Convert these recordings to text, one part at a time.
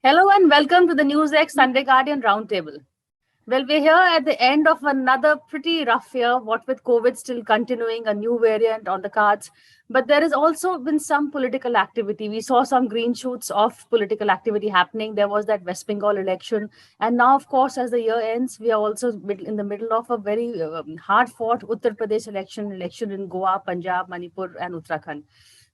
Hello and welcome to the NewsX Sunday Guardian Roundtable. Well, we're here at the end of another pretty rough year, what with COVID still continuing, a new variant on the cards. But there has also been some political activity. We saw some green shoots of political activity happening. There was that West Bengal election. And now, of course, as the year ends, we are also in the middle of a very hard fought Uttar Pradesh election in Goa, Punjab, Manipur, and Uttarakhand.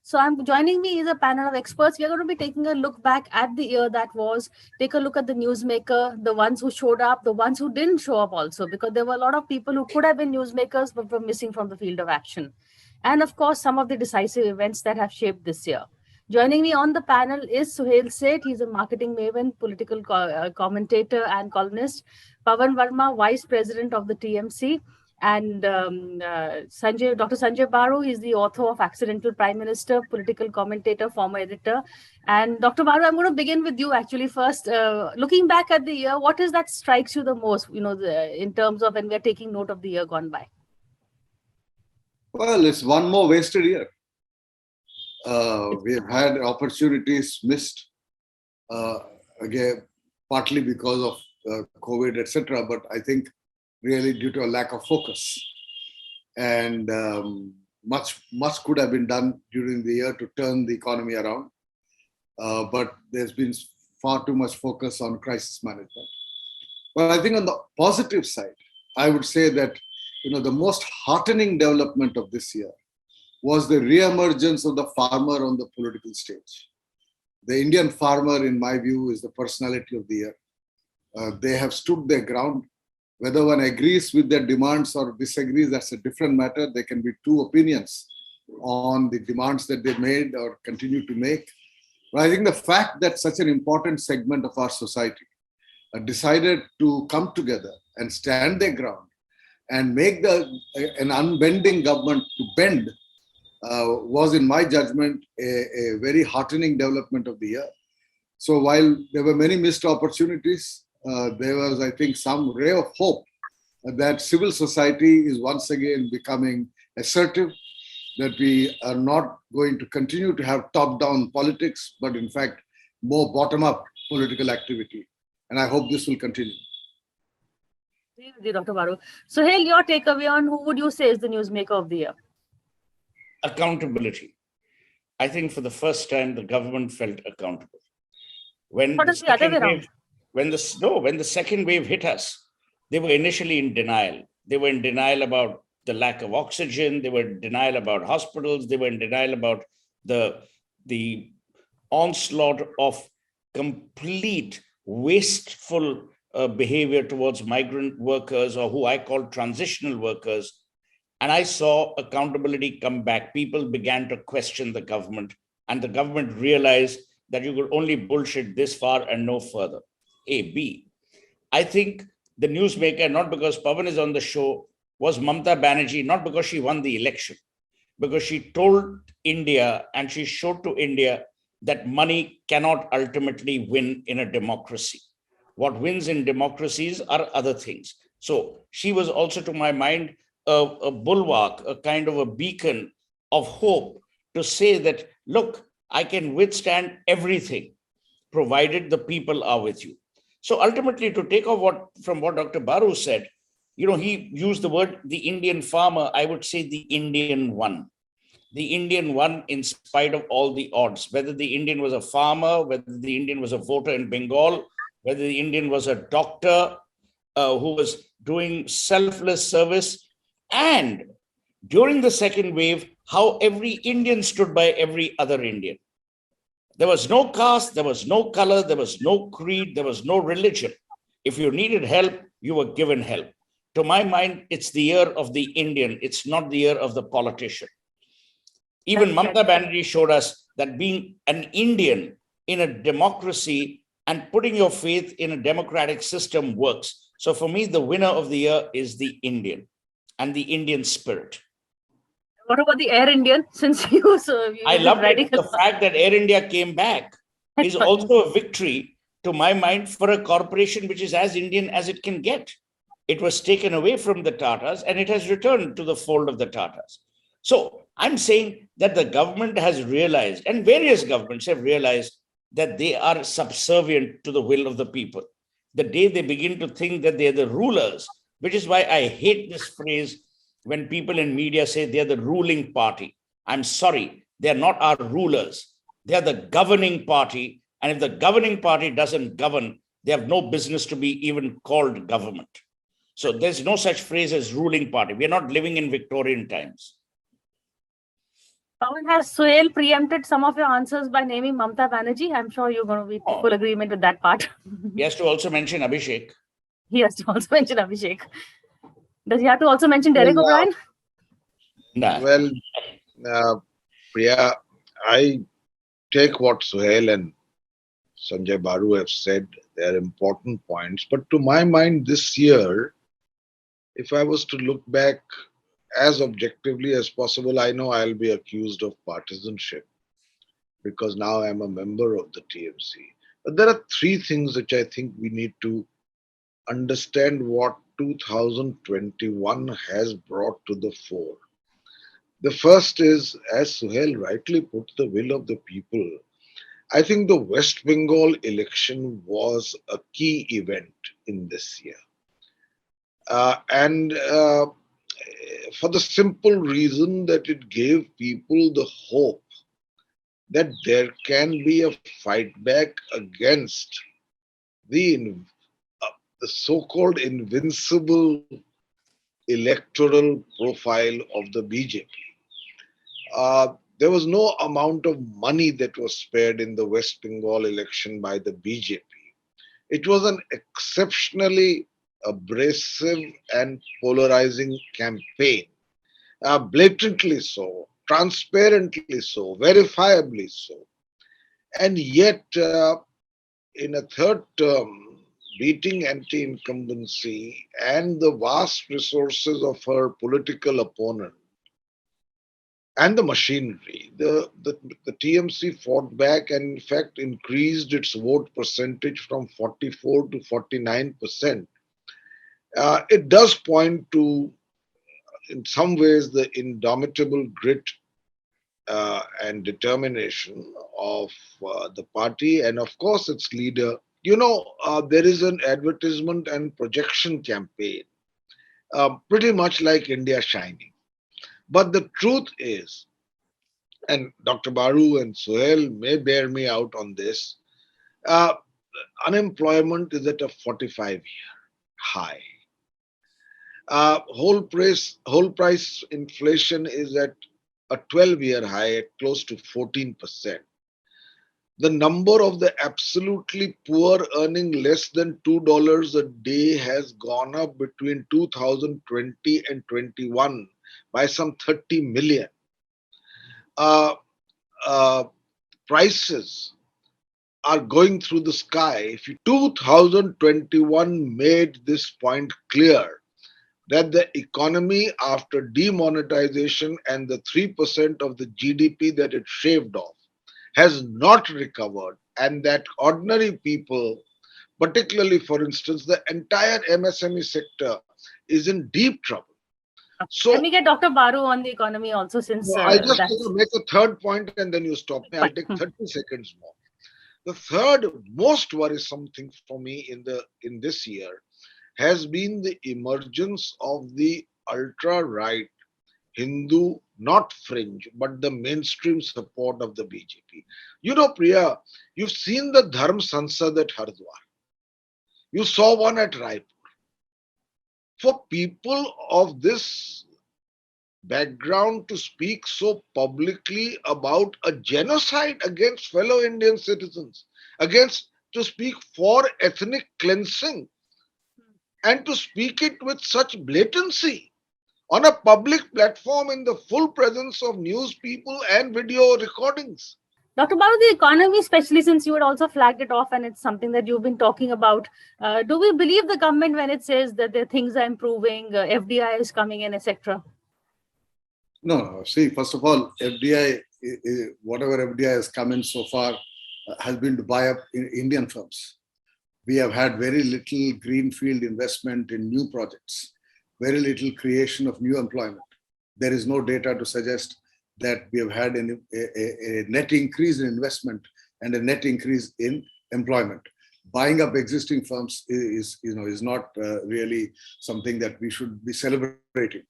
So I'm joining me is a panel of experts. We are going to be taking a look back at the year that was, take a look at the newsmaker, the ones who showed up, the ones who didn't show up also, because there were a lot of people who could have been newsmakers but were missing from the field of action. And of course, some of the decisive events that have shaped this year. Joining me on the panel is Suhail Seth. He's a marketing maven, political commentator and columnist. Pawan Verma, Vice President of the TMC. And Dr. Sanjay Baru is the author of Accidental Prime Minister, political commentator, former editor. And Dr. Baru, I'm going to begin with you actually first. Looking back at the year, what is that strikes you the most, in terms of when we're taking note of the year gone by? Well, it's one more wasted year. We have had opportunities missed, again, partly because of COVID, etc. But I think really due to a lack of focus. And much could have been done during the year to turn the economy around. But there's been far too much focus on crisis management. But I think on the positive side, I would say that the most heartening development of this year was the re-emergence of the farmer on the political stage. The Indian farmer, in my view, is the personality of the year. They have stood their ground. Whether one agrees with their demands or disagrees, that's a different matter. There can be two opinions on the demands that they made or continue to make. But I think the fact that such an important segment of our society decided to come together and stand their ground and make an unbending government to bend was, in my judgment, a very heartening development of the year. So while there were many missed opportunities, there was, I think, some ray of hope that civil society is once again becoming assertive, that we are not going to continue to have top-down politics, but in fact, more bottom-up political activity. And I hope this will continue. Dr. Baru. Suhail, your takeaway on who would you say is the newsmaker of the year? Accountability. I think for the first time, the government felt accountable. What is the other way around? When the second wave hit us, they were initially in denial. They were in denial about the lack of oxygen. They were in denial about hospitals. They were in denial about the onslaught of complete wasteful behavior towards migrant workers, or who I call transitional workers. And I saw accountability come back. People began to question the government, and the government realized that you could only bullshit this far and no further. A. B. I think the newsmaker, not because Pawan is on the show, was Mamata Banerjee, not because she won the election, because she told India and she showed to India that money cannot ultimately win in a democracy. What wins in democracies are other things. So she was also, to my mind, a bulwark, a kind of a beacon of hope to say that, look, I can withstand everything, provided the people are with you. So ultimately, to take off from what Dr. Baru said, he used the word the Indian farmer. I would say the Indian one. The Indian one, in spite of all the odds, whether the Indian was a farmer, whether the Indian was a voter in Bengal, whether the Indian was a doctor who was doing selfless service. And during the second wave, how every Indian stood by every other Indian. There was no caste, there was no color, there was no creed, there was no religion. If you needed help, you were given help. To my mind, it's the year of the Indian. It's not the year of the politician. Even Mamata Banerjee showed us that being an Indian in a democracy and putting your faith in a democratic system works. So for me, the winner of the year is the Indian and the Indian spirit. What about the Air Indian? Since I love it. The fact that Air India came back is also a victory, to my mind, for a corporation which is as Indian as it can get. It was taken away from the Tatas and it has returned to the fold of the Tatas. So I'm saying that the government has realized, and various governments have realized, that they are subservient to the will of the people, the day they begin to think that they are the rulers, which is why I hate this phrase when people in media say they are the ruling party. I'm sorry, they are not our rulers. They are the governing party. And if the governing party doesn't govern, they have no business to be even called government. So there's no such phrase as ruling party. We are not living in Victorian times. Pawan, has Suhail preempted some of your answers by naming Mamta Banerjee? I'm sure you're going to be in full agreement with that part. He has to also mention Abhishek. He has to also mention Abhishek. Does he have to also mention Derek O'Brien? Nah. Well, Priya, I take what Suhail and Sanjay Baru have said. They are important points. But to my mind, this year, if I was to look back as objectively as possible, I know I'll be accused of partisanship because now I'm a member of the TMC. But there are three things which I think we need to understand what 2021 has brought to the fore. The first is, as Suhail rightly put, the will of the people. I think the West Bengal election was a key event in this year. And for the simple reason that it gave people the hope that there can be a fight back against the, the so-called invincible electoral profile of the BJP. There was no amount of money that was spared in the West Bengal election by the BJP. It was an exceptionally abrasive and polarizing campaign, blatantly so, transparently so, verifiably so. And yet, in a third term, beating anti-incumbency and the vast resources of her political opponent and the machinery, the TMC fought back and in fact increased its vote percentage from 44 to 49%. It does point to, in some ways, the indomitable grit and determination of the party and of course its leader. There is an advertisement and projection campaign, pretty much like India Shining. But the truth is, and Dr. Baru and Suhail may bear me out on this, unemployment is at a 45-year high. Whole price inflation is at a 12-year high at close to 14%. The number of the absolutely poor earning less than $2 a day has gone up between 2020 and 21 by some 30 million. Prices are going through the sky. 2021 made this point clear that the economy, after demonetization and the 3% of the GDP that it shaved off, has not recovered, and that ordinary people, particularly, for instance, the entire MSME sector, is in deep trouble. So let me get Dr. Baru on the economy also, since I'll just make a third point and then you stop me. I'll take 30 seconds more. The third most worrisome thing for me in this year has been the emergence of the ultra-right Hindu, not fringe, but the mainstream support of the BJP. Priya, you've seen the Dharm Sansad at Haridwar. You saw one at Raipur. For people of this background to speak so publicly about a genocide against fellow Indian citizens, to speak for ethnic cleansing, and to speak it with such blatancy on a public platform in the full presence of news people and video recordings. Dr. Baru, the economy, especially since you had also flagged it off and it's something that you've been talking about, do we believe the government when it says that the things are improving, FDI is coming in, etc.? No. See, first of all, FDI, whatever FDI has come in so far, has been to buy up Indian firms. We have had very little greenfield investment in new projects, very little creation of new employment. There is no data to suggest that we have had a net increase in investment and a net increase in employment. Buying up existing firms is not really something that we should be celebrating.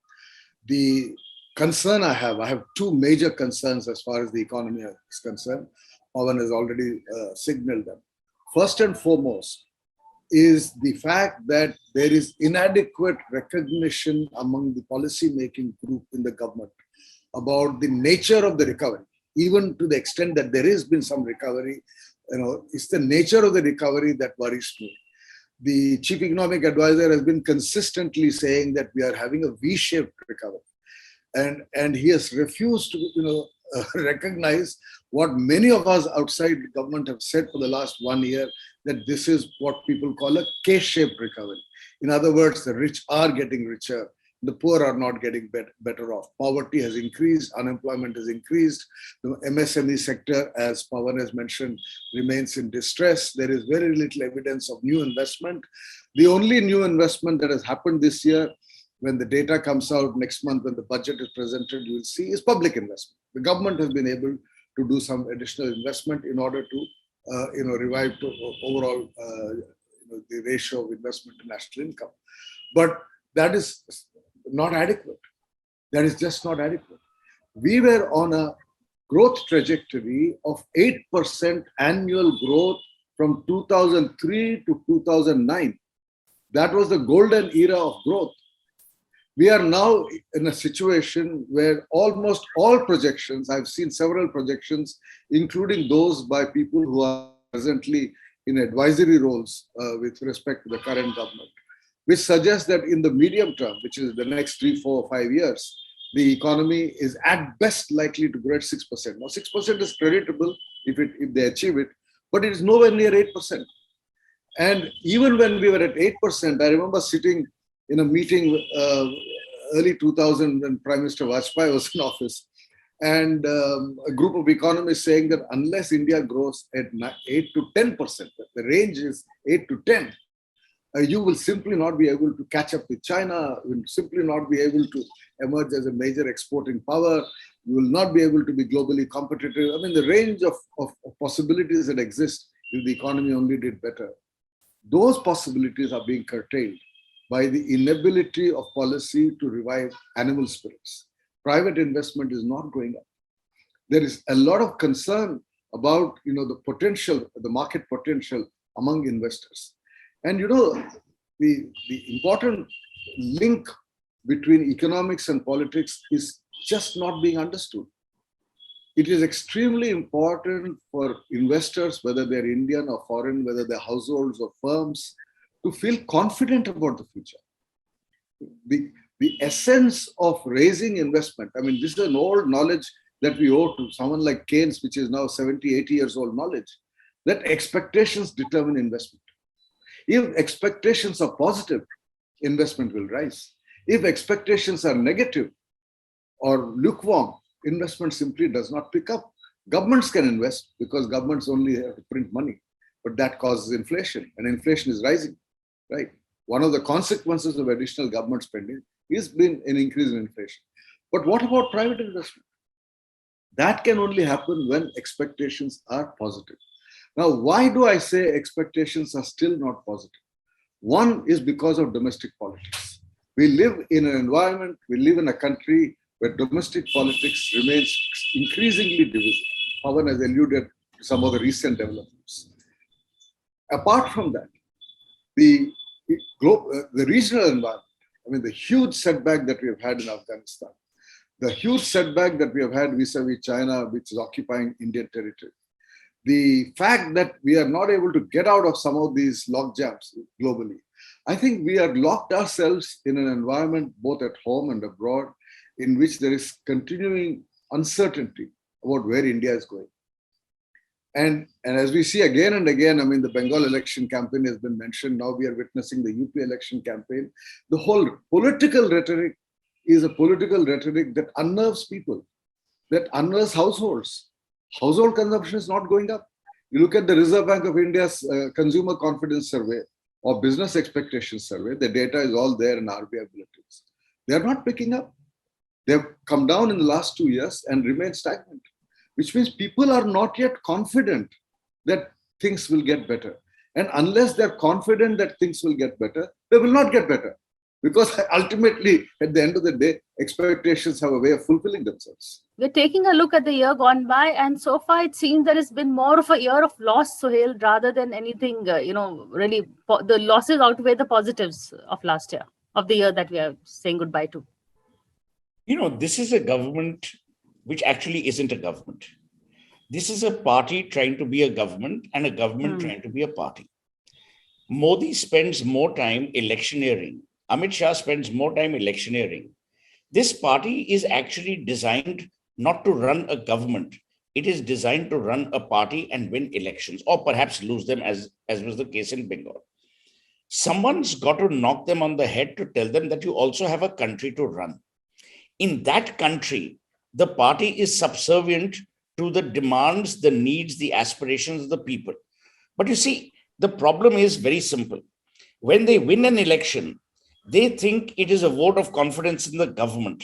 The concern I have two major concerns as far as the economy is concerned. Pawan has already signaled them. First and foremost is the fact that there is inadequate recognition among the policy-making group in the government about the nature of the recovery, even to the extent that there has been some recovery. It's the nature of the recovery that worries me. The chief economic advisor has been consistently saying that we are having a V-shaped recovery. And he has refused to recognize what many of us outside government have said for the last 1 year, that this is what people call a K-shaped recovery. In other words, the rich are getting richer, the poor are not getting better off. Poverty has increased, unemployment has increased. The MSME sector, as Pawan has mentioned, remains in distress. There is very little evidence of new investment. The only new investment that has happened this year, when the data comes out next month, when the budget is presented, you will see is public investment. The government has been able to do some additional investment in order to revive to overall the ratio of investment to national income. But that is not adequate. That is just not adequate. We were on a growth trajectory of 8% annual growth from 2003 to 2009. That was the golden era of growth. We are now in a situation where almost all projections, I've seen several projections, including those by people who are presently in advisory roles with respect to the current government, which suggests that in the medium term, which is the next 3, 4, 5 years, the economy is at best likely to grow at 6%. Now, 6% is creditable if they achieve it, but it is nowhere near 8%. And even when we were at 8%, I remember sitting in a meeting early 2000 when Prime Minister Vajpayee was in office, and a group of economists saying that unless India grows at 8 to 10%, the range is 8 to 10, you will simply not be able to catch up with China, you will simply not be able to emerge as a major exporting power, you will not be able to be globally competitive. I mean, the range of possibilities that exist if the economy only did better, those possibilities are being curtailed by the inability of policy to revive animal spirits. Private investment is not going up. There is a lot of concern about the potential, the market potential among investors. And the important link between economics and politics is just not being understood. It is extremely important for investors, whether they're Indian or foreign, whether they're households or firms, to feel confident about the future. The essence of raising investment, I mean, this is an old knowledge that we owe to someone like Keynes, which is now 70, 80 years old knowledge, that expectations determine investment. If expectations are positive, investment will rise. If expectations are negative or lukewarm, investment simply does not pick up. Governments can invest because governments only have to print money, but that causes inflation, and inflation is rising, right? One of the consequences of additional government spending has been an increase in inflation. But what about private investment? That can only happen when expectations are positive. Now, why do I say expectations are still not positive? One is because of domestic politics. We live in an environment, we live in a country where domestic politics remains increasingly divisive. Pawan has alluded to some of the recent developments. Apart from that, the regional environment, I mean, the huge setback that we have had in Afghanistan, the huge setback that we have had vis-a-vis China, which is occupying Indian territory, the fact that we are not able to get out of some of these logjams globally, I think we are locked ourselves in an environment both at home and abroad in which there is continuing uncertainty about where India is going. And as we see again and again, I mean, the Bengal election campaign has been mentioned. Now we are witnessing the UP election campaign. The whole political rhetoric is a political rhetoric that unnerves people, that unnerves households. Household consumption is not going up. You look at the Reserve Bank of India's consumer confidence survey or business expectation survey, the data is all there in RBI bulletins. They are not picking up. They have come down in the last 2 years and remain stagnant, which means people are not yet confident that things will get better. And unless they're confident that things will get better, they will not get better. Because ultimately, at the end of the day, expectations have a way of fulfilling themselves. We're taking a look at the year gone by, and so far it seems that it's been more of a year of loss, Sohail, rather than anything, really the losses outweigh the positives of last year, of the year that we are saying goodbye to. This is a government which actually isn't a government. This is a party trying to be a government and a government trying to be a party. Modi spends more time electioneering. Amit Shah spends more time electioneering. This party is actually designed not to run a government. It is designed to run a party and win elections, or perhaps lose them, as was the case in Bengal. Someone's got to knock them on the head to tell them that you also have a country to run. In that country, the party is subservient to the demands, the needs, the aspirations of the people. But you see, the problem is very simple. When they win an election, they think it is a vote of confidence in the government.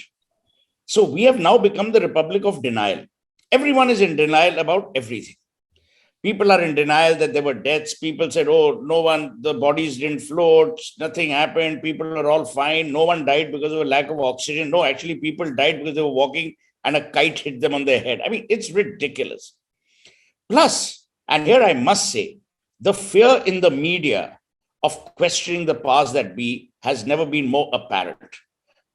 So we have now become the republic of denial. Everyone is in denial about everything. People are in denial that there were deaths. People said, the bodies didn't float, nothing happened, people are all fine. No one died because of a lack of oxygen. No, actually, people died because they were walking and a kite hit them on their head. I mean, it's ridiculous. Plus, and here I must say, the fear in the media of questioning the powers that be has never been more apparent.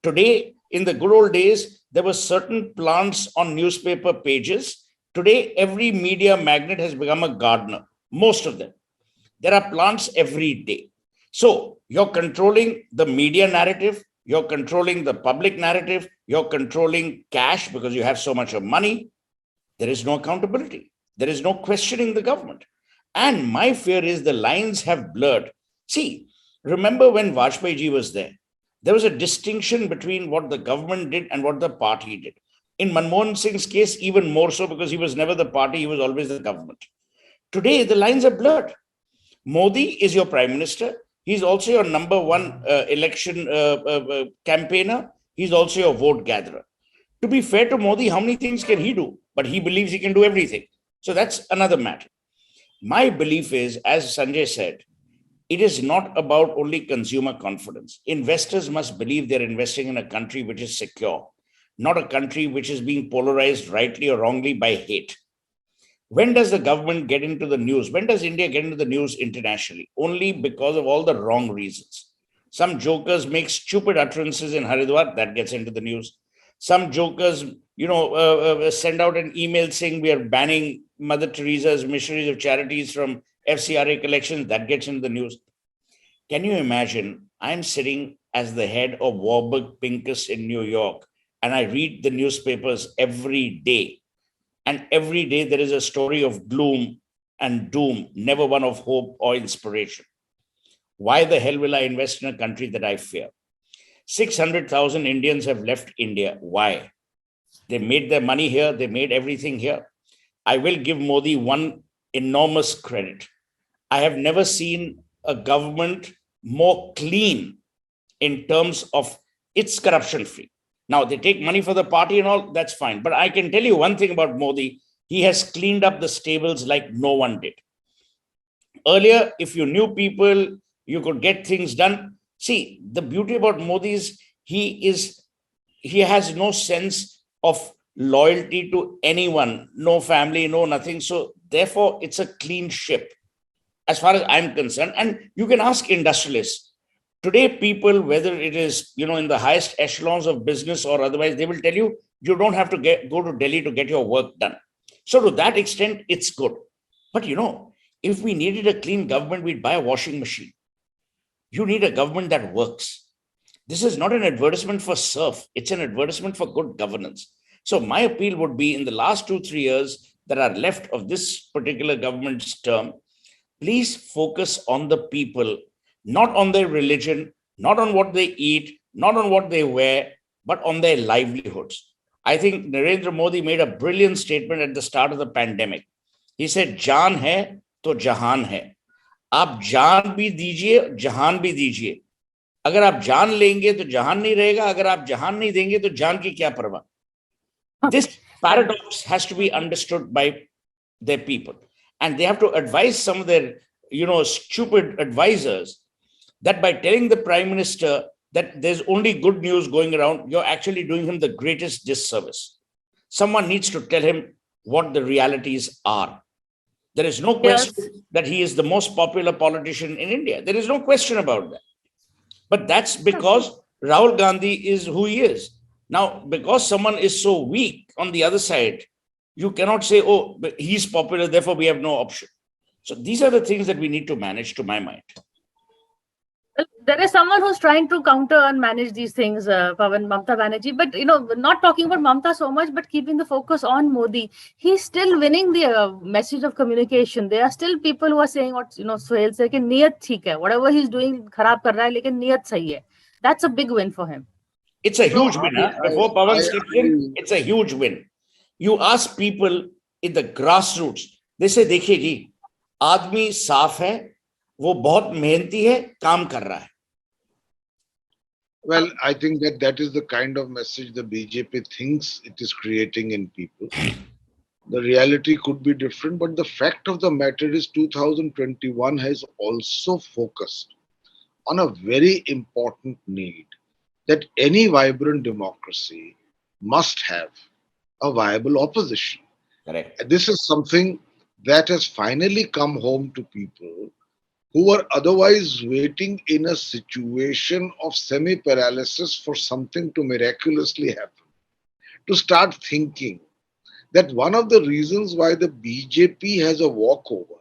Today, in the good old days, there were certain plants on newspaper pages. Today, every media magnate has become a gardener, most of them. There are plants every day. So you're controlling the media narrative, you're controlling the public narrative, you're controlling cash because you have so much of money. There is no accountability. There is no questioning the government. And my fear is the lines have blurred. See, remember when Vajpayee ji was there was a distinction between what the government did and what the party did. In Manmohan Singh's case, even more so, because he was never the party, he was always the government. Today, the lines are blurred. Modi is your prime minister. He's also your number one election campaigner. He's also your vote gatherer. To be fair to Modi, how many things can he do? But he believes he can do everything. So that's another matter. My belief is, as Sanjay said, it is not about only consumer confidence. Investors must believe they're investing in a country which is secure, not a country which is being polarized rightly or wrongly by hate. When does the government get into the news? When does India get into the news internationally? Only because of all the wrong reasons. Some jokers make stupid utterances in Haridwar, that gets into the news. Some jokers, send out an email saying we are banning Mother Teresa's missionaries of charities from FCRA collections, that gets into the news. Can you imagine? I'm sitting as the head of Warburg Pincus in New York, and I read the newspapers every day. And every day there is a story of gloom and doom, never one of hope or inspiration. Why the hell will I invest in a country that I fear? 600,000 Indians have left India. Why? They made their money here. They made everything here. I will give Modi one enormous credit. I have never seen a government more clean in terms of it's corruption free. Now, they take money for the party and all, that's fine. But I can tell you one thing about Modi. He has cleaned up the stables like no one did. Earlier, if you knew people, you could get things done. See, the beauty about Modi is he has no sense of loyalty to anyone, no family, no nothing. So therefore, it's a clean ship as far as I'm concerned. And you can ask industrialists. Today, people, whether it is, in the highest echelons of business or otherwise, they will tell you, you don't have to go to Delhi to get your work done. So to that extent, it's good. But, if we needed a clean government, we'd buy a washing machine. You need a government that works. This is not an advertisement for serf. It's an advertisement for good governance. So my appeal would be, in the last 2-3 years that are left of this particular government's term, please focus on the people, not on their religion, not on what they eat, not on what they wear, but on their livelihoods. I think Narendra Modi made a brilliant statement at the start of the pandemic. He said, "Jaan hai to jahan hai." आप जान भी दीजिए, जहान भी दीजिए. अगर आप जान लेंगे तो जहान नहीं रहेगा, अगर आप जहान नहीं देंगे तो जान की क्या परवाह. This paradox has to be understood by their people. And they have to advise some of their, stupid advisors that by telling the prime minister that there's only good news going around, you're actually doing him the greatest disservice. Someone needs to tell him what the realities are. There is no question that he is the most popular politician in India. There is no question about that. But that's because Rahul Gandhi is who he is. Now, because someone is so weak on the other side, you cannot say, oh, but he's popular, therefore we have no option. So these are the things that we need to manage, to my mind. Well, there is someone who's trying to counter and manage these things, Pawan, Mamta Banerjee. But, not talking about Mamta so much, but keeping the focus on Modi. He's still winning the message of communication. There are still people who are saying what, Suhail said, कि niyat theek hai. Whatever he's doing, kharab kar raha hai, lekin niyat sahi hai. That's a big win for him. It's a huge win. Before Pawan steps in, it's a huge win. You ask people in the grassroots, they say, देखिए जी, आदमी साफ है, वो बहुत मेहनती है, काम कर रहा है. Well, I think that is the kind of message the BJP thinks it is creating in people. The reality could be different, but the fact of the matter is 2021 has also focused on a very important need that any vibrant democracy must have a viable opposition. Correct. This is something that has finally come home to people who were otherwise waiting in a situation of semi-paralysis for something to miraculously happen, to start thinking that one of the reasons why the BJP has a walkover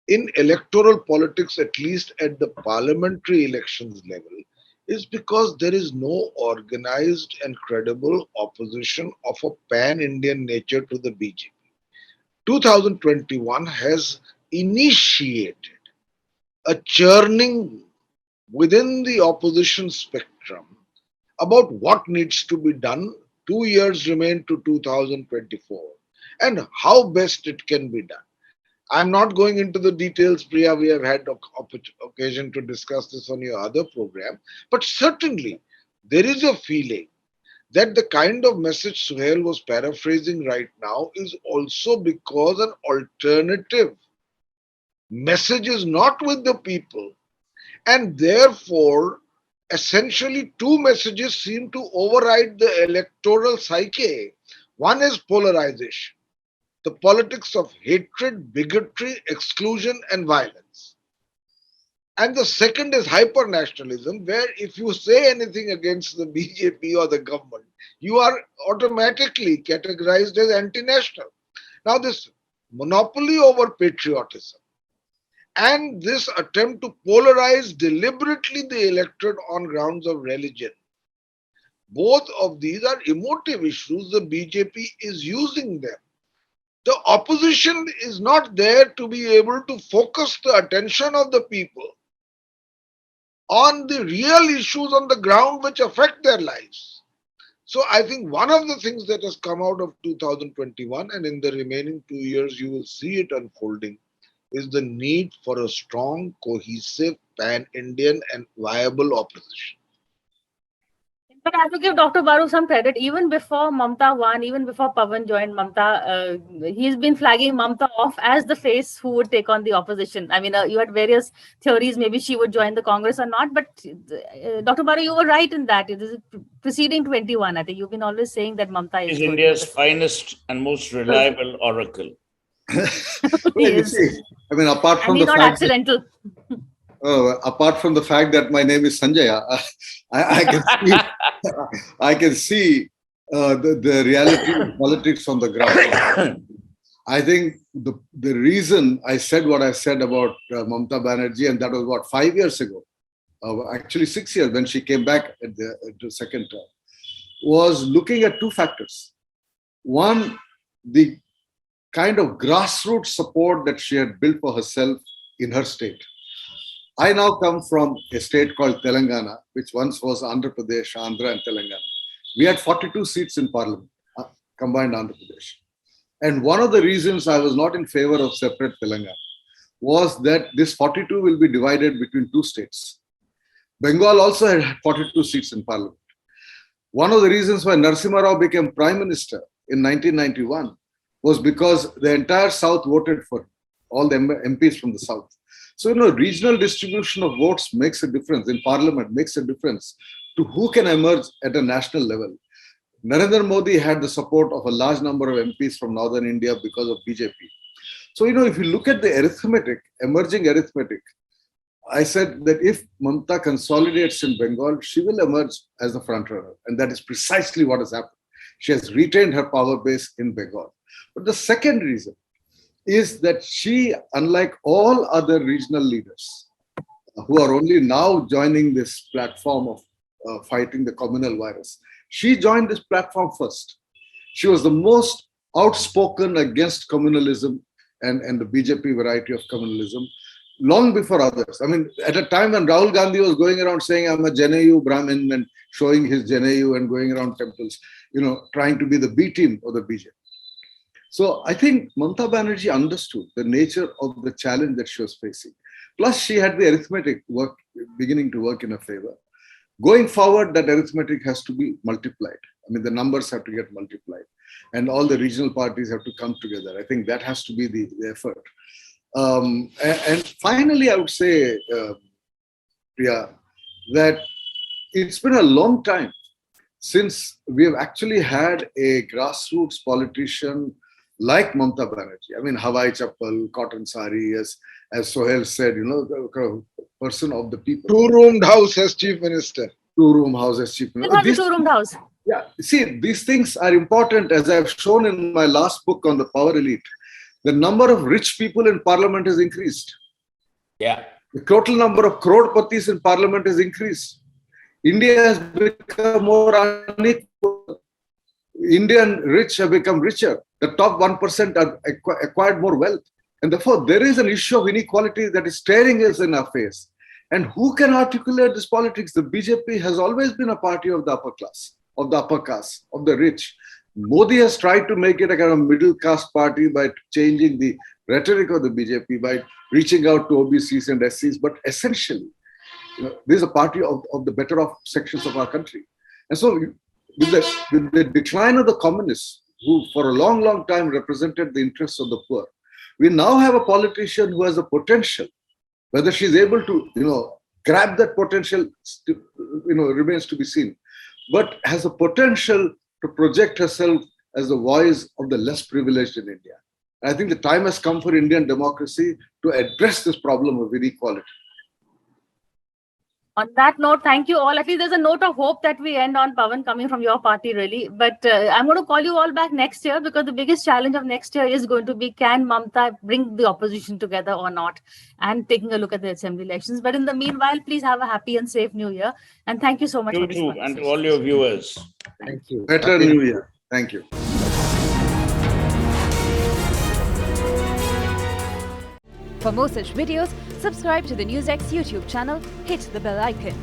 in electoral politics, at least at the parliamentary elections level, is because there is no organized and credible opposition of a pan-Indian nature to the BJP. 2021 has initiated a churning within the opposition spectrum about what needs to be done. 2 years remain to 2024 and how best it can be done. I'm not going into the details, Priya. We have had occasion to discuss this on your other program. But certainly, there is a feeling that the kind of message Suhail was paraphrasing right now is also because an alternative message is not with the people. And therefore, essentially, two messages seem to override the electoral psyche. One is polarization, the politics of hatred, bigotry, exclusion, and violence. And the second is hyper-nationalism, where if you say anything against the BJP or the government, you are automatically categorized as anti-national. Now, this monopoly over patriotism and this attempt to polarize deliberately the electorate on grounds of religion, both of these are emotive issues. The BJP is using them. The opposition is not there to be able to focus the attention of the people on the real issues on the ground which affect their lives. So I think one of the things that has come out of 2021 and in the remaining 2 years you will see it unfolding is the need for a strong, cohesive, pan-Indian and viable opposition. But I have to give Dr. Baru some credit. Even before Mamta won, even before Pawan joined Mamta, he's been flagging Mamta off as the face who would take on the opposition. I mean, you had various theories, maybe she would join the Congress or not. But Dr. Baru, you were right in that. It is preceding 21. I think you've been always saying that Mamta is India's finest and most reliable oracle. You see, I mean, apart from and the not fact accidental. apart from the fact that my name is Sanjay, I can see the reality of politics on the ground. I think the reason I said what I said about Mamta Banerjee, and that was what, 5 years ago, actually 6 years when she came back at the second term, was looking at two factors. One, the kind of grassroots support that she had built for herself in her state. I now come from a state called Telangana, which once was Andhra Pradesh, Andhra and Telangana. We had 42 seats in parliament, combined Andhra Pradesh. And one of the reasons I was not in favor of separate Telangana was that this 42 will be divided between two states. Bengal also had 42 seats in parliament. One of the reasons why Narasimha Rao became prime minister in 1991 was because the entire South voted for all the MPs from the South. So, regional distribution of votes makes a difference in parliament, makes a difference to who can emerge at a national level. Narendra Modi had the support of a large number of MPs from northern India because of BJP. So, if you look at the arithmetic, emerging arithmetic, I said that if Mamata consolidates in Bengal, she will emerge as the frontrunner. And that is precisely what has happened. She has retained her power base in Bengal. But the second reason is that she, unlike all other regional leaders who are only now joining this platform of fighting the communal virus, she joined this platform first. She was the most outspoken against communalism and the BJP variety of communalism long before others. I mean, at a time when Rahul Gandhi was going around saying, I'm a Janeyu Brahmin and showing his Janeyu and going around temples, trying to be the B team of the BJP. So I think Mamata Banerjee understood the nature of the challenge that she was facing. Plus, she had the arithmetic work beginning to work in her favor. Going forward, that arithmetic has to be multiplied. I mean, the numbers have to get multiplied. And all the regional parties have to come together. I think that has to be the effort. And finally, I would say, Priya, that it's been a long time since we have actually had a grassroots politician like Mamata Banerjee. I mean, Hawai Chappal, Cotton Sari, as Sohail said, the person of the people. Two-roomed house as chief minister. Two-room house as chief minister. Two-roomed house. Yeah, see, these things are important, as I've shown in my last book on the power elite. The number of rich people in parliament has increased. Yeah. The total number of crore-patis in parliament has increased. India has become more unequal. Indian rich have become richer. The top 1% have acquired more wealth. And therefore, there is an issue of inequality that is staring us in our face. And who can articulate this politics? The BJP has always been a party of the upper class, of the upper caste, of the rich. Modi has tried to make it a kind of middle caste party by changing the rhetoric of the BJP, by reaching out to OBCs and SCs. But essentially, this is a party of the better off sections of our country. And so with the decline of the communists, who for a long, long time represented the interests of the poor, we now have a politician who has a potential. Whether she's able to, grab that potential, remains to be seen. But has a potential to project herself as the voice of the less privileged in India. And I think the time has come for Indian democracy to address this problem of inequality. On that note, thank you all. At least there's a note of hope that we end on, Pawan, coming from your party, really. But I'm going to call you all back next year, because the biggest challenge of next year is going to be, can Mamata bring the opposition together or not, and taking a look at the assembly elections. But in the meanwhile, please have a happy and safe New Year. And thank you so much You for this too, conversation. and to all your viewers. Thank you. Better New Year. Thank you. For more such videos, subscribe to the NewsX YouTube channel, hit the bell icon.